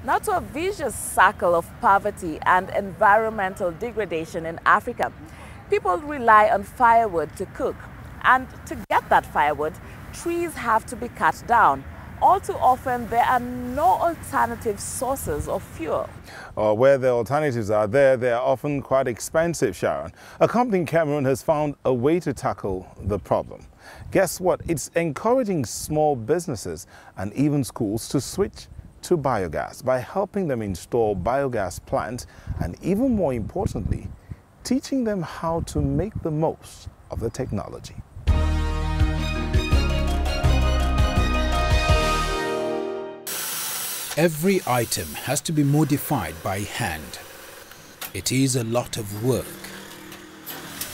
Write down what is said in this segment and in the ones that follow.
Now to a vicious cycle of poverty and environmental degradation in Africa. People rely on firewood to cook, and to get that firewood, trees have to be cut down. All too often, there are no alternative sources of fuel. Where the alternatives are there, they are often quite expensive, Sharon. A company in Cameroon has found a way to tackle the problem. Guess what? It's encouraging small businesses and even schools to switch to biogas by helping them install biogas plants and, even more importantly, teaching them how to make the most of the technology. Every item has to be modified by hand. It is a lot of work.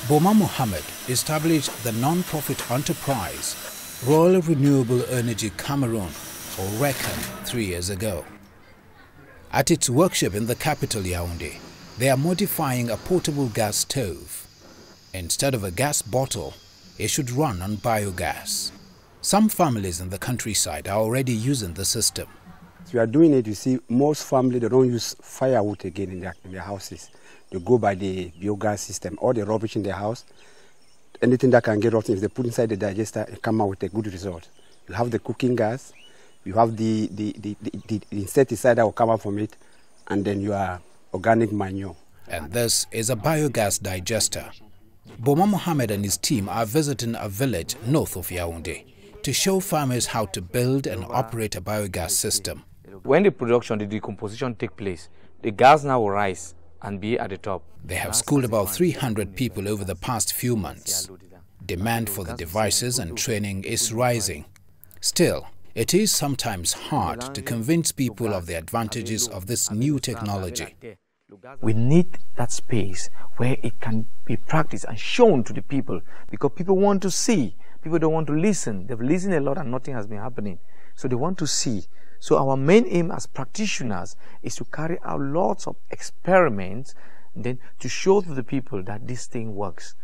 Boma Mohammed established the non-profit enterprise Royal Renewable Energy Cameroon, or RECAM, 3 years ago. At its workshop in the capital Yaoundé, they are modifying a portable gas stove. Instead of a gas bottle, it should run on biogas. Some families in the countryside are already using the system. We are doing it, you see, most families, they don't use firewood again in their houses. They go by the biogas system. All the rubbish in their house, anything that can get rotten, if they put inside the digester, it come out with a good result. You have the cooking gas, you have the insecticide that will come out from it, and then you are organic manure. And this is a biogas digester. Boma Mohammed and his team are visiting a village north of Yaoundé to show farmers how to build and operate a biogas system. When the production, the decomposition take place, the gas now will rise and be at the top. They have schooled about 300 people over the past few months. Demand for the devices and training is rising. Still, it is sometimes hard to convince people of the advantages of this new technology. We need that space where it can be practiced and shown to the people, because people want to see. People don't want to listen. They've listened a lot and nothing has been happening. So they want to see. So our main aim as practitioners is to carry out lots of experiments and then to show to the people that this thing works.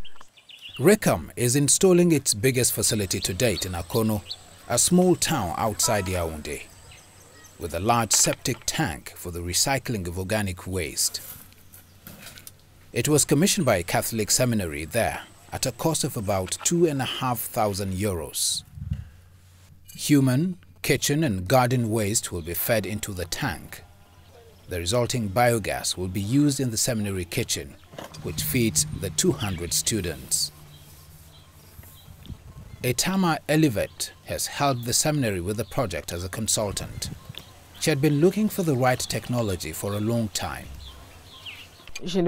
RECAM is installing its biggest facility to date in Akono, a small town outside Yaoundé, with a large septic tank for the recycling of organic waste. It was commissioned by a Catholic seminary there at a cost of about €2,500. Human, kitchen and garden waste will be fed into the tank. The resulting biogas will be used in the seminary kitchen, which feeds the 200 students. Etama Elivet has helped the seminary with the project as a consultant. She had been looking for the right technology for a long time. They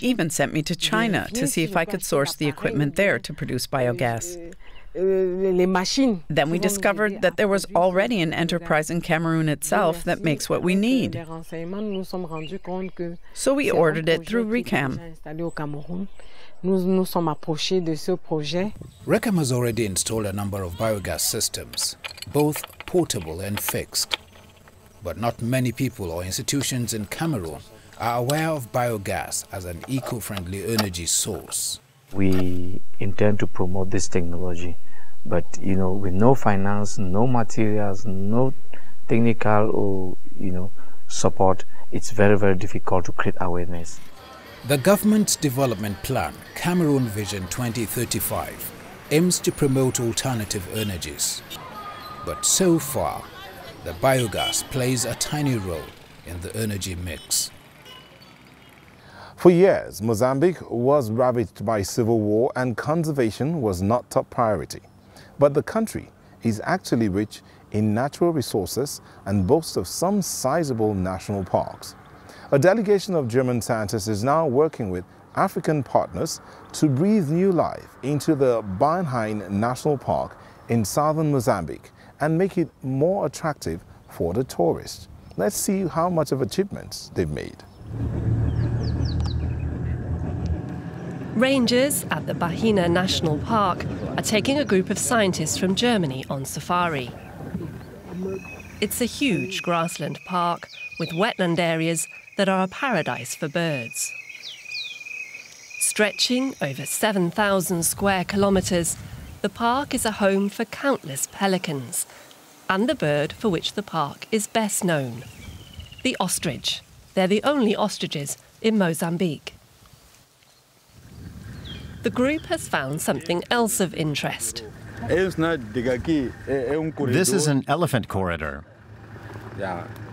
even sent me to China to see if I could source the equipment there to produce biogas. Then we discovered that there was already an enterprise in Cameroon itself that makes what we need. So we ordered it through RECAM. RECAM has already installed a number of biogas systems, both portable and fixed. But not many people or institutions in Cameroon are aware of biogas as an eco-friendly energy source. We intend to promote this technology, but with no finance, no materials, no technical or support, it's very, very difficult to create awareness. The government's development plan, Cameroon Vision 2035, aims to promote alternative energies. But so far, the biogas plays a tiny role in the energy mix. For years, Mozambique was ravaged by civil war and conservation was not top priority. But the country is actually rich in natural resources and boasts of some sizable national parks. A delegation of German scientists is now working with African partners to breathe new life into the Bernheim National Park in southern Mozambique and make it more attractive for the tourists. Let's see how much of achievements they've made. Rangers at the Bahina National Park are taking a group of scientists from Germany on safari. It's a huge grassland park with wetland areas that are a paradise for birds. Stretching over 7,000 square kilometres, the park is a home for countless pelicans, and the bird for which the park is best known, the ostrich. They're the only ostriches in Mozambique. The group has found something else of interest. This is an elephant corridor.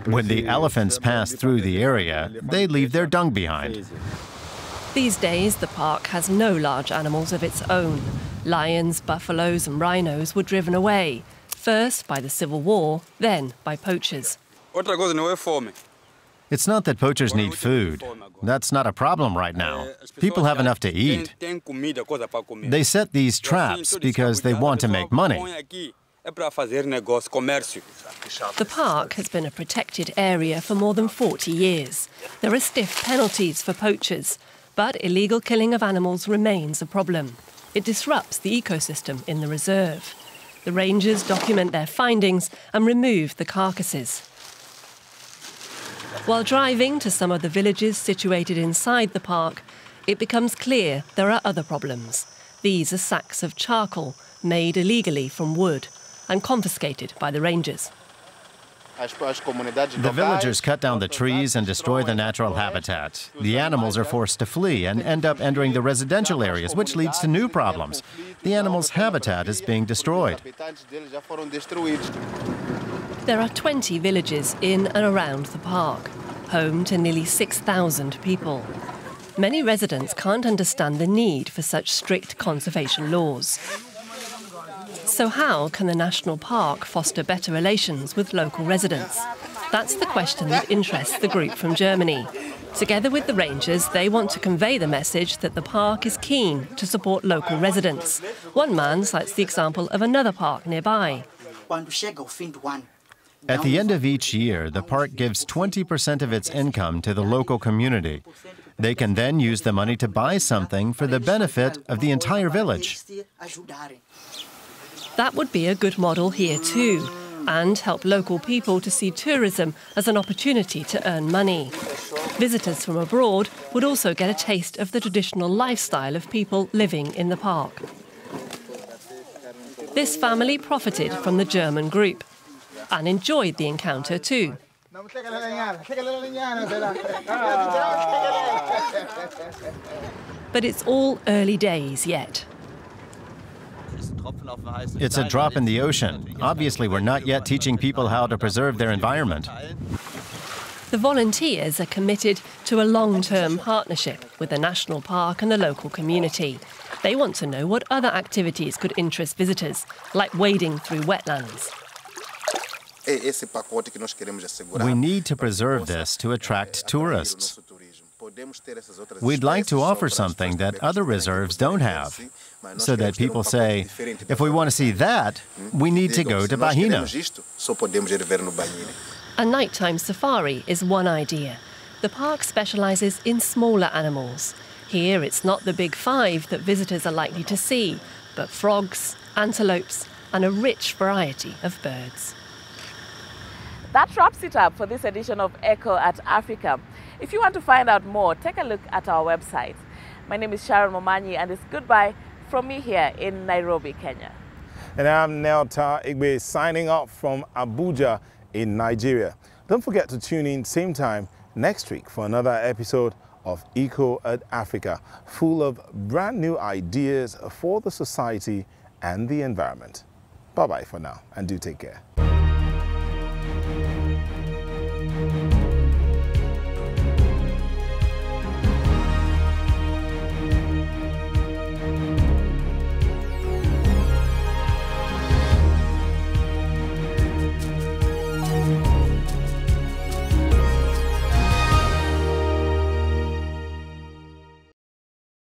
When the elephants pass through the area, they leave their dung behind. These days, the park has no large animals of its own. Lions, buffaloes and rhinos were driven away, first by the Civil War, then by poachers. It's not that poachers need food. That's not a problem right now. People have enough to eat. They set these traps because they want to make money. The park has been a protected area for more than 40 years. There are stiff penalties for poachers, but illegal killing of animals remains a problem. It disrupts the ecosystem in the reserve. The rangers document their findings and remove the carcasses. While driving to some of the villages situated inside the park, it becomes clear there are other problems. These are sacks of charcoal made illegally from wood and confiscated by the rangers. The villagers cut down the trees and destroy the natural habitat. The animals are forced to flee and end up entering the residential areas, which leads to new problems. The animals' habitat is being destroyed. There are 20 villages in and around the park, home to nearly 6,000 people. Many residents can't understand the need for such strict conservation laws. So how can the national park foster better relations with local residents? That's the question that interests the group from Germany. Together with the rangers, they want to convey the message that the park is keen to support local residents. One man cites the example of another park nearby. At the end of each year, the park gives 20% of its income to the local community. They can then use the money to buy something for the benefit of the entire village. That would be a good model here too, and help local people to see tourism as an opportunity to earn money. Visitors from abroad would also get a taste of the traditional lifestyle of people living in the park. This family profited from the German group and enjoyed the encounter too. But it's all early days yet. It's a drop in the ocean. Obviously, we're not yet teaching people how to preserve their environment. The volunteers are committed to a long-term partnership with the national park and the local community. They want to know what other activities could interest visitors, like wading through wetlands. We need to preserve this to attract tourists. We'd like to offer something that other reserves don't have, so that people say, if we want to see that, we need to go to Bahina. A nighttime safari is one idea. The park specialises in smaller animals. Here it's not the big five that visitors are likely to see, but frogs, antelopes and a rich variety of birds. That wraps it up for this edition of Echo at Africa. If you want to find out more, take a look at our website. My name is Sharon Momanyi, and it's goodbye from me here in Nairobi, Kenya. And I'm Nelta Igbe signing off from Abuja in Nigeria. Don't forget to tune in same time next week for another episode of Echo at Africa, full of brand new ideas for the society and the environment. Bye-bye for now, and do take care.